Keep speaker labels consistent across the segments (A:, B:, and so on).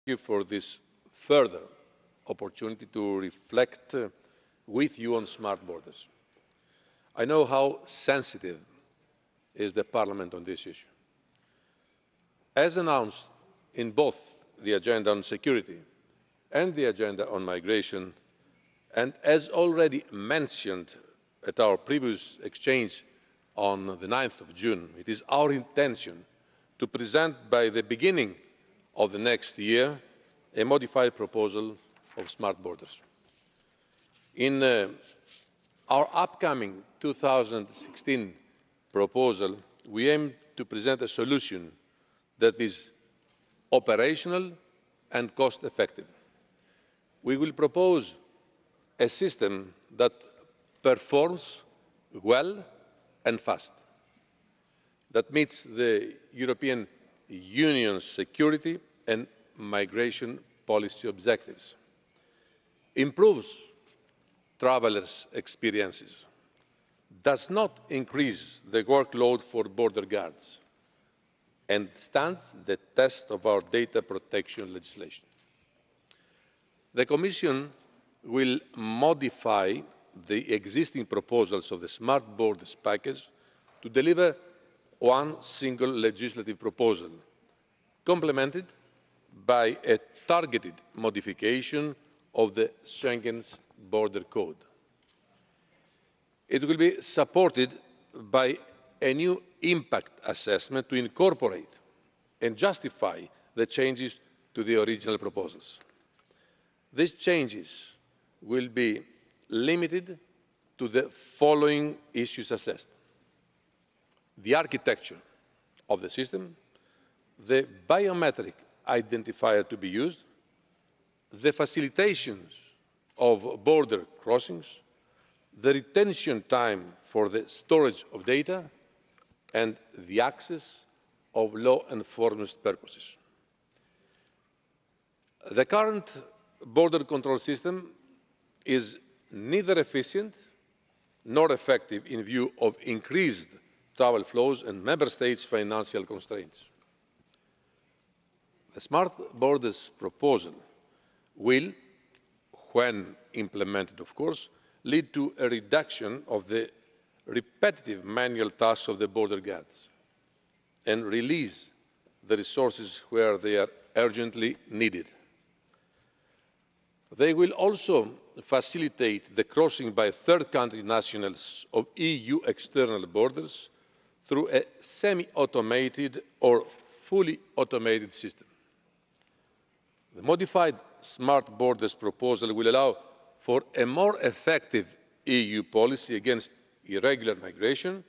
A: you for this further opportunity to reflect with you on smart borders. I know how sensitive is the Parliament on this issue. As announced in both the agenda on security and the agenda on migration, and as already mentioned at our previous exchange on 9 June, it is our intention to present by the beginning of the next year a modified proposal of smart borders. In our upcoming 2016 proposal, we aim to present a solution that is operational and cost effective. We will propose a system that performs well and fast, that meets the European Union's security and migration policy objectives, improves travellers' experiences, does not increase the workload for border guards, and stands the test of our data protection legislation. The Commission will modify the existing proposals of the Smart Borders package to deliver one single legislative proposal, complemented by a targeted modification of the Schengen Border Code. It will be supported by a new impact assessment to incorporate and justify the changes to the original proposals. These changes will be limited to the following issues assessed: the architecture of the system, the biometric identifier to be used, the facilitations of border crossings, the retention time for the storage of data, and the access of law enforcement purposes. The current border control system is neither efficient nor effective in view of increased travel flows and Member States' financial constraints. The Smart Borders proposal will, when implemented of course, lead to a reduction of the repetitive manual tasks of the border guards and release the resources where they are urgently needed. They will also facilitate the crossing by third country nationals of EU external borders through a semi-automated or fully automated system. The modified Smart Borders proposal will allow for a more effective EU policy against irregular migration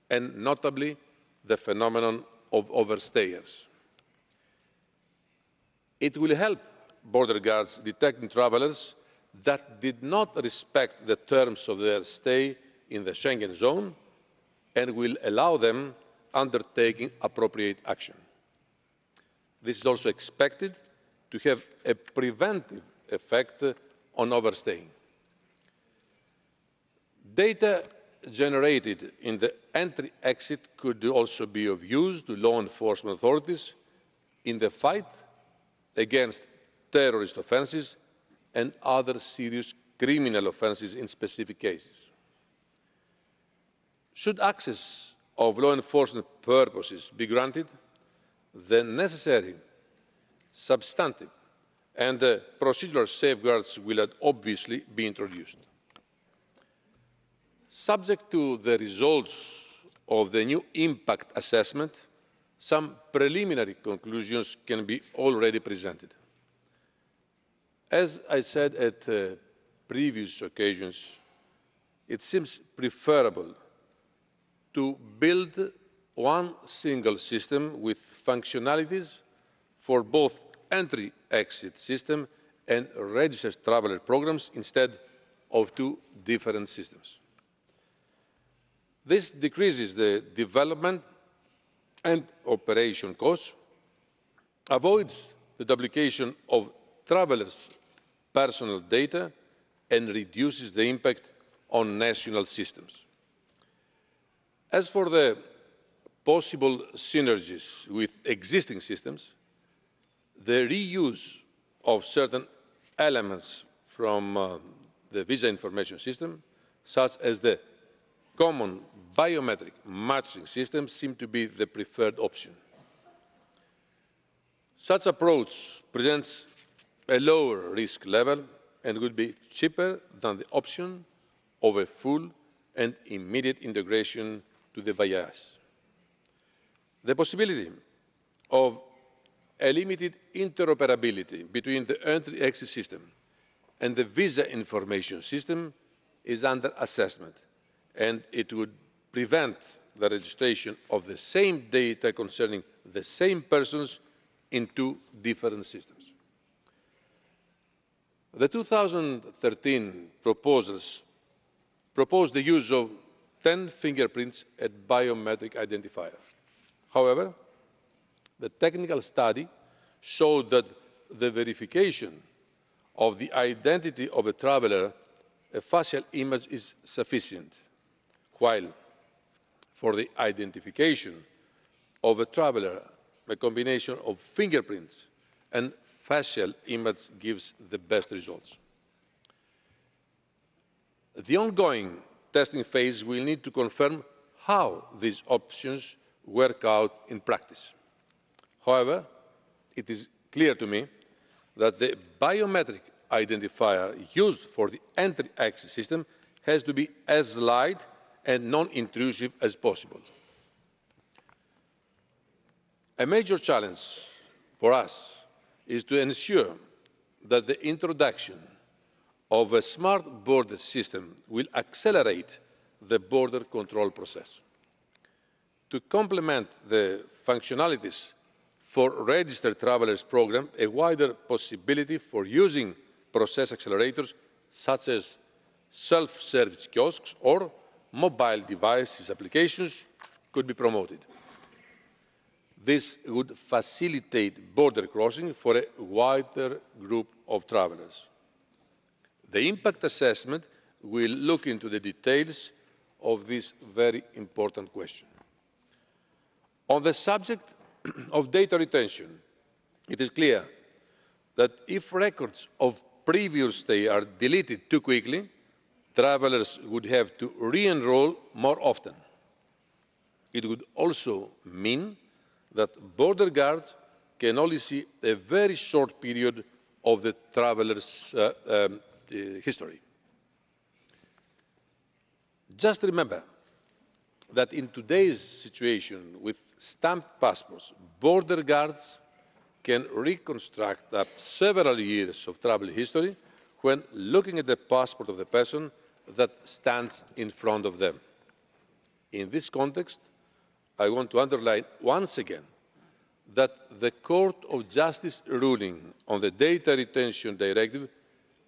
A: and notably the phenomenon of overstayers. It will help border guards detecting travellers that did not respect the terms of their stay in the Schengen zone and will allow them undertaking appropriate action. This is also expected to have a preventive effect on overstaying. Data generated in the entry-exit could also be of use to law enforcement authorities in the fight against terrorist offences and other serious criminal offences in specific cases. Should access of law enforcement purposes be granted, the necessary substantive and procedural safeguards will obviously be introduced. Subject to the results of the new impact assessment, some preliminary conclusions can be already presented. As I said at previous occasions, it seems preferable to build one single system with functionalities for both entry-exit system and registered traveller programmes instead of two different systems. This decreases the development and operation costs, avoids the duplication of travellers' personal data and reduces the impact on national systems. As for the possible synergies with existing systems, The reuse of certain elements from the visa information system, such as the common biometric matching system, seems to be the preferred option. Such an approach presents a lower risk level and would be cheaper than the option of a full and immediate integration to the VIS. The possibility of a limited interoperability between the entry-exit system and the visa information system is under assessment, and it would prevent the registration of the same data concerning the same persons in two different systems. The 2013 proposals proposed the use of 10 fingerprints as biometric identifier. However, the technical study showed that the verification of the identity of a traveller, a facial image is sufficient, while for the identification of a traveller, a combination of fingerprints and facial image gives the best results. The ongoing testing phase will need to confirm how these options work out in practice. However, it is clear to me that the biometric identifier used for the entry-exit system has to be as light and non-intrusive as possible. A major challenge for us is to ensure that the introduction of a smart border system will accelerate the border control process. To complement the functionalities for registered travellers programme, a wider possibility for using process accelerators such as self-service kiosks or mobile devices applications could be promoted. This would facilitate border crossing for a wider group of travellers. The impact assessment will look into the details of this very important question. On the subject of data retention, it is clear that if records of previous stay are deleted too quickly, travellers would have to re-enrol more often. It would also mean that border guards can only see a very short period of the traveller's history. Just remember that in today's situation with stamped passports, border guards can reconstruct up several years of travel history when looking at the passport of the person that stands in front of them. In this context, I want to underline once again that the Court of Justice ruling on the Data Retention Directive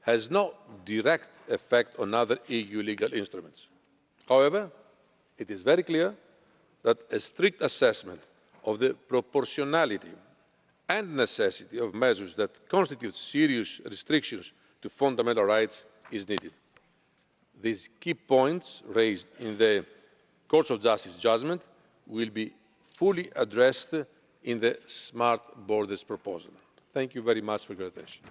A: has no direct effect on other EU legal instruments. However, it is very clear that a strict assessment of the proportionality and necessity of measures that constitute serious restrictions to fundamental rights is needed. These key points raised in the Court of Justice judgment will be fully addressed in the Smart Borders proposal. Thank you very much for your attention.